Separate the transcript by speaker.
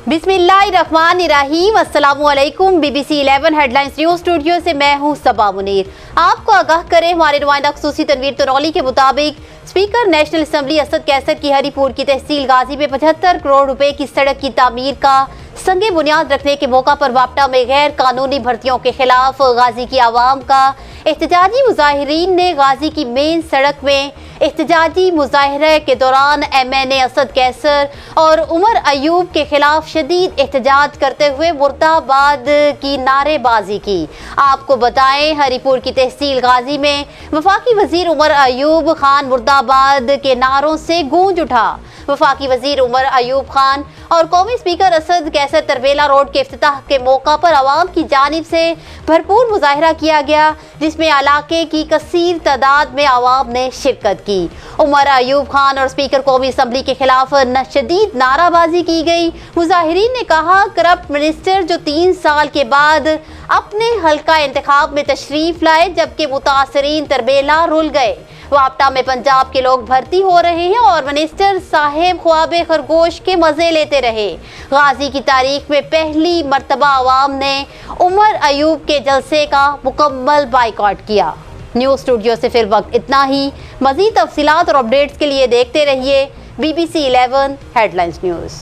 Speaker 1: बिस्मिल्लाहिर्रहमानिर्रहीम। अस्सलामुअलैकुम। BBC 11 headlines news studio से मैं हूं सबा मुनीर। आपको आगाह करें, हमारे नुमाइंदा खसूसी तनवीर तनौली के मुताबिक speaker national assembly Asad Qaiser की हरीपुर की तहसील गाजी में 75 करोड़ रुपए की सड़क की तामीर का संगे बुनियाद रखने के मौका पर वापटा में गैर कानूनी भर्तियों के खिलाफ गाजी की आवाम का एहतजाजी मुजाहिरीन ने गाजी की मेन सड़क में एहतजाजी मुजाहरे के दौरान MNA असद कैसर और उमर अयूब के खिलाफ शदीद एहतजाज करते हुए मुर्दाबाद की नारेबाजी की। आपको बताएं, हरीपुर की तहसील गाजी में वफाकी वजीर उमर अयूब खान मुर्दाबाद के नारों से गूंज उठा। वफाकी वजीर उमर अयूब खान और कौमी स्पीकर असद कैसर तरबेला रोड के इफ्तिताह के मौका पर आवाम की जानिब से भरपूर मुजाहरा किया गया, जिसमें इलाके की कसीर तादाद में आवाम ने शिरकत की। उमर अयूब खान और स्पीकर कौमी असम्बली के खिलाफ शदीद नाराबाजी की गई। मुजाहिरीन ने कहा, करप्ट मिनिस्टर जो 3 साल के बाद अपने हल्का इंतखाब में तशरीफ लाए, जबकि मुतासरीन तरबेला रुल गए। वापटा में पंजाब के लोग भर्ती हो रहे हैं और मिनिस्टर साहेब ख्वाबे खरगोश के मजे लेते रहे। गाजी की तारीख में पहली मर्तबा आवाम ने उमर अयूब के जलसे का मुकम्मल बाइकआउट किया। न्यूज़ स्टूडियो से फिर वक्त इतना ही। मज़ीद तफसीलात और अपडेट्स के लिए देखते रहिए BBC 11 हेडलाइंस न्यूज़।